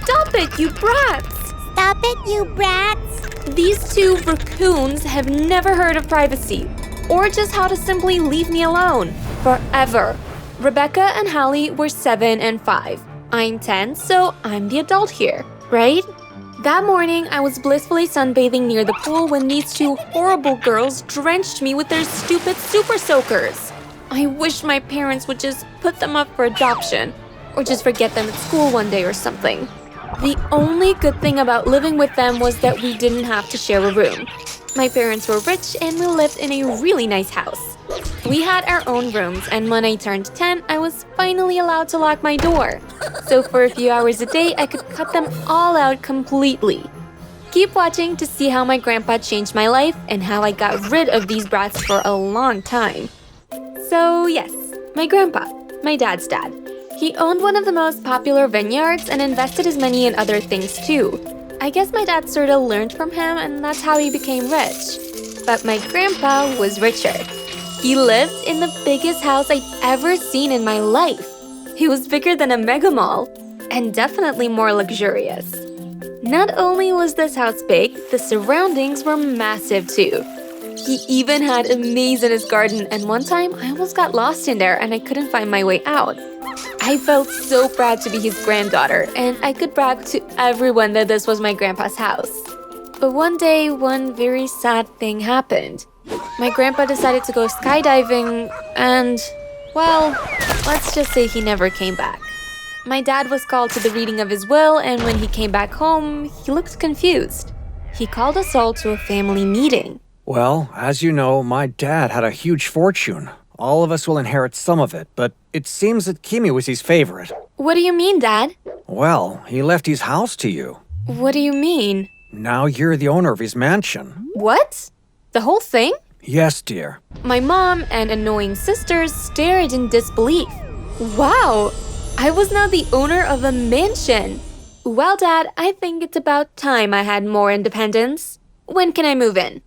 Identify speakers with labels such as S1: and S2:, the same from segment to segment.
S1: Stop it, you brats!
S2: Stop it, you brats!
S1: These two raccoons have never heard of privacy, or just how to simply leave me alone. Forever. Rebecca and Hallie were 7 and 5. I'm 10, so I'm the adult here, right? That morning, I was blissfully sunbathing near the pool when these two horrible girls drenched me with their stupid super soakers. I wish my parents would just put them up for adoption, or just forget them at school one day or something. The only good thing about living with them was that we didn't have to share a room. My parents were rich and we lived in a really nice house. We had our own rooms, and when I turned 10, I was finally allowed to lock my door. So for a few hours a day, I could cut them all out completely. Keep watching to see how my grandpa changed my life and how I got rid of these brats for a long time. So yes, my grandpa, my dad's dad. He owned one of the most popular vineyards and invested his money in other things too. I guess my dad sort of learned from him, and that's how he became rich. But my grandpa was richer. He lived in the biggest house I'd ever seen in my life. It was bigger than a mega mall, and definitely more luxurious. Not only was this house big, the surroundings were massive too. He even had a maze in his garden, and one time I almost got lost in there and I couldn't find my way out. I felt so proud to be his granddaughter, and I could brag to everyone that this was my grandpa's house. But one day, one very sad thing happened. My grandpa decided to go skydiving and, well, let's just say he never came back. My dad was called to the reading of his will, and when he came back home, he looked confused. He called us all to a family meeting.
S3: Well, as you know, my dad had a huge fortune. All of us will inherit some of it, but it seems that Kimi was his favorite.
S1: What do you mean, Dad?
S3: Well, he left his house to you.
S1: What do you mean?
S3: Now you're the owner of his mansion.
S1: What? The whole thing?
S3: Yes, dear.
S1: My mom and annoying sisters stared in disbelief. Wow! I was now the owner of a mansion. Well, Dad, I think it's about time I had more independence. When can I move in?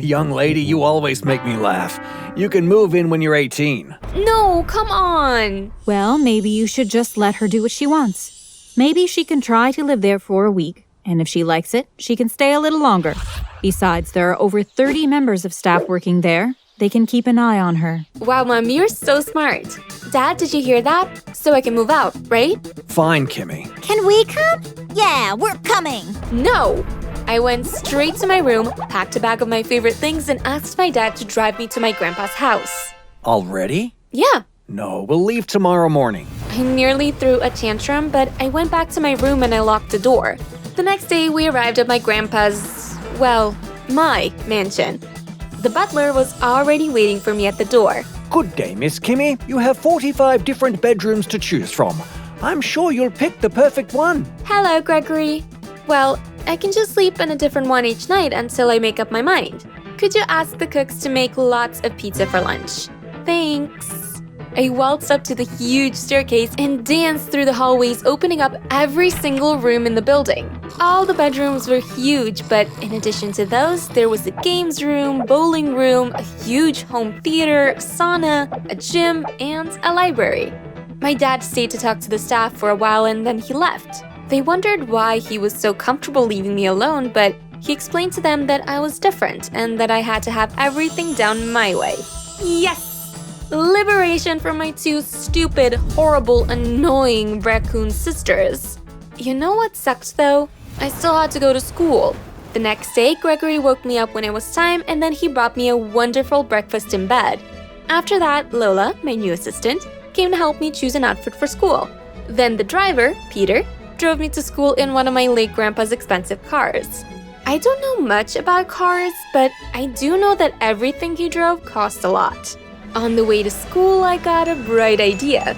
S3: Young lady, you always make me laugh. You can move in when you're 18.
S1: No, come on!
S4: Well, maybe you should just let her do what she wants. Maybe she can try to live there for a week, and if she likes it, she can stay a little longer. Besides, there are over 30 members of staff working there. They can keep an eye on her.
S1: Wow, Mom, you're so smart. Dad, did you hear that? So I can move out, right?
S3: Fine, Kimi.
S2: Can we come? Yeah, we're coming.
S1: No! I went straight to my room, packed a bag of my favorite things, and asked my dad to drive me to my grandpa's house.
S3: Already?
S1: Yeah.
S3: No, we'll leave tomorrow morning.
S1: I nearly threw a tantrum, but I went back to my room and I locked the door. The next day, we arrived at my grandpa's, well, my mansion. The butler was already waiting for me at the door.
S3: Good day, Miss Kimi. You have 45 different bedrooms to choose from. I'm sure you'll pick the perfect one.
S1: Hello, Gregory. Well, I can just sleep in a different one each night until I make up my mind. Could you ask the cooks to make lots of pizza for lunch? Thanks. I waltzed up to the huge staircase and danced through the hallways, opening up every single room in the building. All the bedrooms were huge, but in addition to those, there was a games room, bowling room, a huge home theater, sauna, a gym, and a library. My dad stayed to talk to the staff for a while and then he left. They wondered why he was so comfortable leaving me alone, but he explained to them that I was different and that I had to have everything done my way. Yes! Liberation from my two stupid, horrible, annoying raccoon sisters. You know what sucked though? I still had to go to school. The next day, Gregory woke me up when it was time and then he brought me a wonderful breakfast in bed. After that, Lola, my new assistant, came to help me choose an outfit for school. Then the driver, Peter, drove me to school in one of my late grandpa's expensive cars. I don't know much about cars, but I do know that everything he drove cost a lot. On the way to school, I got a bright idea.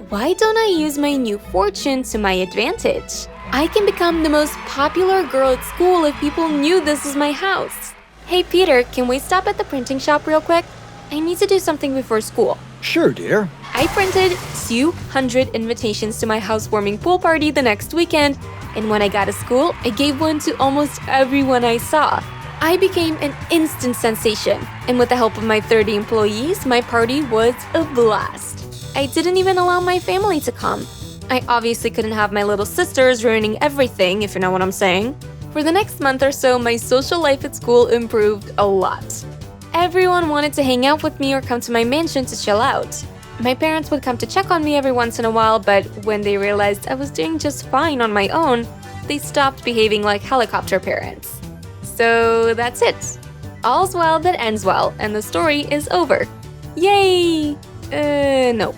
S1: Why don't I use my new fortune to my advantage? I can become the most popular girl at school if people knew this is my house. Hey Peter, can we stop at the printing shop real quick? I need to do something before school.
S3: Sure, dear.
S1: I printed 200 invitations to my housewarming pool party the next weekend, and when I got to school, I gave one to almost everyone I saw. I became an instant sensation, and with the help of my 30 employees, my party was a blast. I didn't even allow my family to come. I obviously couldn't have my little sisters ruining everything, if you know what I'm saying. For the next month or so, my social life at school improved a lot. Everyone wanted to hang out with me or come to my mansion to chill out. My parents would come to check on me every once in a while, but when they realized I was doing just fine on my own, they stopped behaving like helicopter parents. So that's it. All's well that ends well, and the story is over. Yay! No.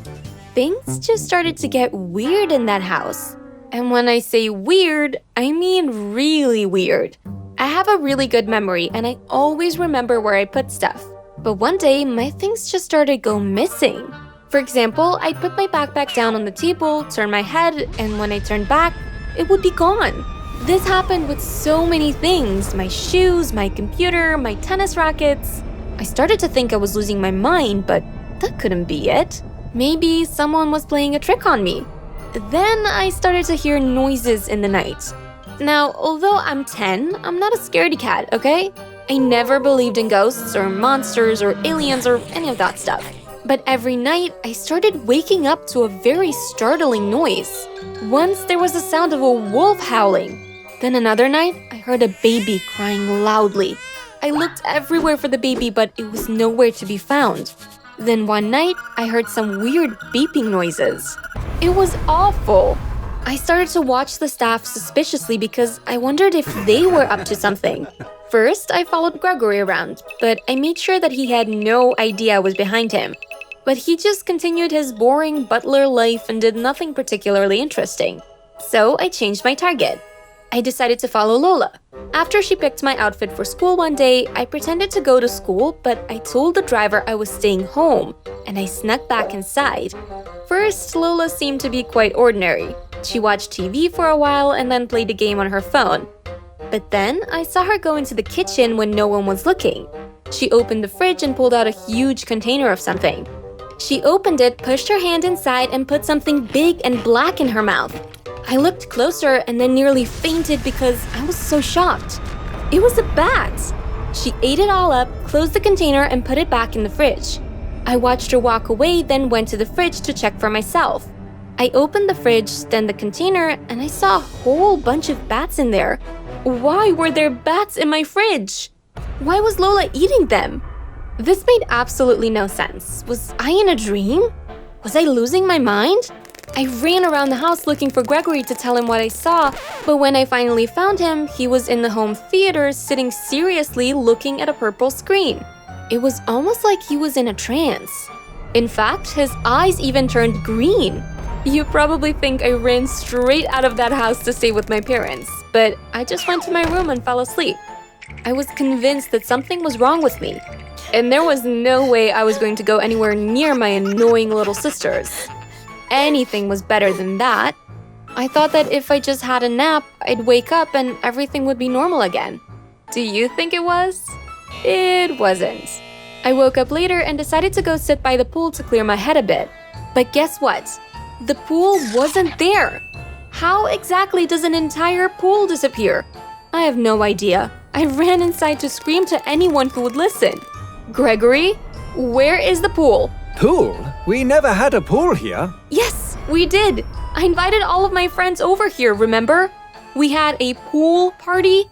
S1: Things just started to get weird in that house. And when I say weird, I mean really weird. I have a really good memory, and I always remember where I put stuff. But one day, my things just started go missing. For example, I'd put my backpack down on the table, turn my head, and when I turned back, it would be gone. This happened with so many things: my shoes, my computer, my tennis rackets. I started to think I was losing my mind, but that couldn't be it. Maybe someone was playing a trick on me. Then I started to hear noises in the night. Now, although I'm 10, I'm not a scaredy cat, okay? I never believed in ghosts or monsters or aliens or any of that stuff. But every night, I started waking up to a very startling noise. Once there was the sound of a wolf howling. Then another night, I heard a baby crying loudly. I looked everywhere for the baby, but it was nowhere to be found. Then one night, I heard some weird beeping noises. It was awful. I started to watch the staff suspiciously because I wondered if they were up to something. First, I followed Gregory around, but I made sure that he had no idea I was behind him. But he just continued his boring butler life and did nothing particularly interesting. So I changed my target. I decided to follow Lola. After she picked my outfit for school one day, I pretended to go to school, but I told the driver I was staying home, and I snuck back inside. First, Lola seemed to be quite ordinary. She watched TV for a while and then played a game on her phone. But then I saw her go into the kitchen when no one was looking. She opened the fridge and pulled out a huge container of something. She opened it, pushed her hand inside, and put something big and black in her mouth. I looked closer and then nearly fainted because I was so shocked. It was a bat! She ate it all up, closed the container, and put it back in the fridge. I watched her walk away, then went to the fridge to check for myself. I opened the fridge, then the container, and I saw a whole bunch of bats in there. Why were there bats in my fridge? Why was Lola eating them? This made absolutely no sense. Was I in a dream? Was I losing my mind? I ran around the house looking for Gregory to tell him what I saw, but when I finally found him, he was in the home theater sitting seriously looking at a purple screen. It was almost like he was in a trance. In fact, his eyes even turned green. You probably think I ran straight out of that house to stay with my parents, but I just went to my room and fell asleep. I was convinced that something was wrong with me, and there was no way I was going to go anywhere near my annoying little sisters. Anything was better than that. I thought that if I just had a nap, I'd wake up and everything would be normal again. Do you think it was? It wasn't. I woke up later and decided to go sit by the pool to clear my head a bit. But guess what? The pool wasn't there. How exactly does an entire pool disappear? I have no idea. I ran inside to scream to anyone who would listen. Gregory, where is the pool?
S3: Pool? We never had a pool here.
S1: Yes, we did. I invited all of my friends over here, remember? We had a pool party.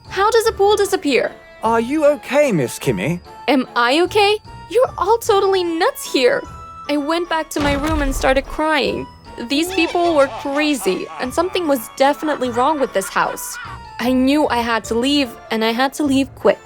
S1: How does a pool disappear?
S3: Are you okay, Miss Kimmy?
S1: Am I okay? You're all totally nuts here. I went back to my room and started crying. These people were crazy, and something was definitely wrong with this house. I knew I had to leave, and I had to leave quick.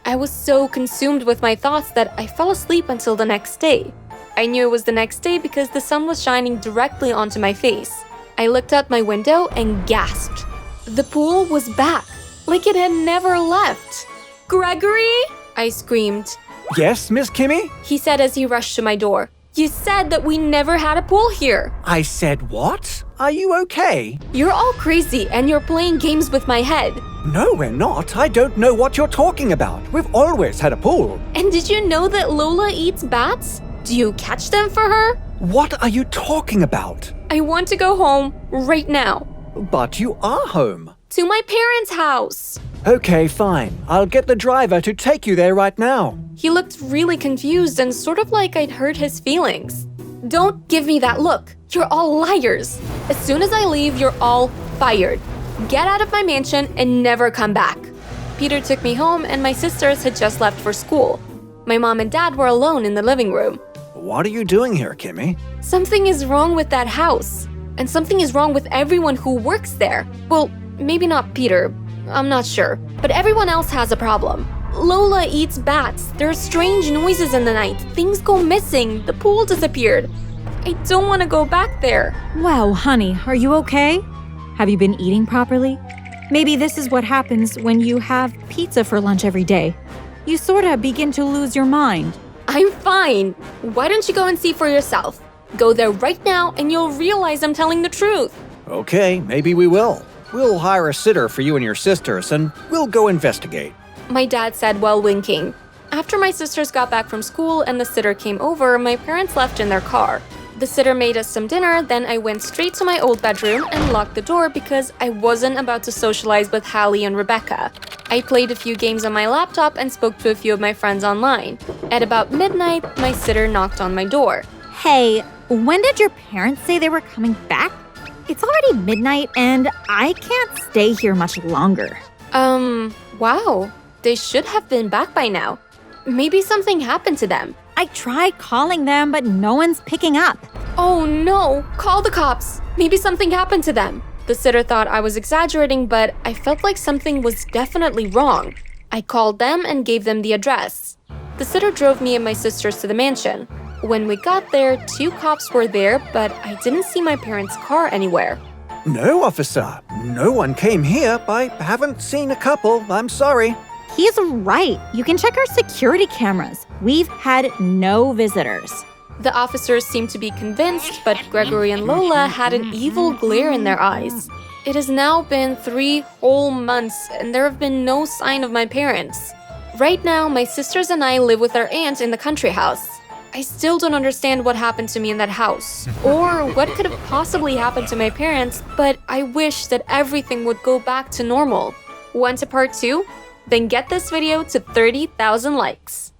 S1: I was so consumed with my thoughts that I fell asleep until the next day. I knew it was the next day because the sun was shining directly onto my face. I looked out my window and gasped. The pool was back, like it had never left. Gregory? I screamed.
S3: Yes, Miss Kimmy?
S1: He said as he rushed to my door. You said that we never had a pool here.
S3: I said what? Are you okay?
S1: You're all crazy and you're playing games with my head.
S3: No, we're not. I don't know what you're talking about. We've always had a pool.
S1: And did you know that Lola eats bats? Do you catch them for her?
S3: What are you talking about?
S1: I want to go home right now.
S3: But you are home.
S1: To my parents' house.
S3: Okay, fine. I'll get the driver to take you there right now.
S1: He looked really confused and sort of like I'd hurt his feelings. Don't give me that look. You're all liars. As soon as I leave, you're all fired. Get out of my mansion and never come back. Peter took me home and my sisters had just left for school. My mom and dad were alone in the living room.
S3: What are you doing here, Kimmy?
S1: Something is wrong with that house. And something is wrong with everyone who works there. Well, maybe not Peter. I'm not sure. But everyone else has a problem. Lola eats bats. There are strange noises in the night. Things go missing. The pool disappeared. I don't want to go back there.
S4: Wow, honey, are you okay? Have you been eating properly? Maybe this is what happens when you have pizza for lunch every day. You sorta begin to lose your mind.
S1: I'm fine. Why don't you go and see for yourself? Go there right now and you'll realize I'm telling the truth.
S3: Okay, maybe we will. We'll hire a sitter for you and your sisters, and we'll go investigate.
S1: My dad said while winking. After my sisters got back from school and the sitter came over, my parents left in their car. The sitter made us some dinner, then I went straight to my old bedroom and locked the door because I wasn't about to socialize with Hallie and Rebecca. I played a few games on my laptop and spoke to a few of my friends online. At about midnight, my sitter knocked on my door.
S2: Hey, when did your parents say they were coming back? It's already midnight and I can't stay here much longer.
S1: Wow. They should have been back by now. Maybe something happened to them.
S2: I tried calling them, but no one's picking up.
S1: Oh no, call the cops. Maybe something happened to them. The sitter thought I was exaggerating, but I felt like something was definitely wrong. I called them and gave them the address. The sitter drove me and my sisters to the mansion. When we got there, 2 cops were there, but I didn't see my parents' car anywhere.
S3: No, officer. No one came here. I haven't seen a couple. I'm sorry.
S2: He's right. You can check our security cameras. We've had no visitors.
S1: The officers seemed to be convinced, but Gregory and Lola had an evil glare in their eyes. It has now been 3 whole months, and there have been no sign of my parents. Right now, my sisters and I live with our aunt in the country house. I still don't understand what happened to me in that house, or what could have possibly happened to my parents, but I wish that everything would go back to normal. Want a part 2? Then get this video to 30,000 likes.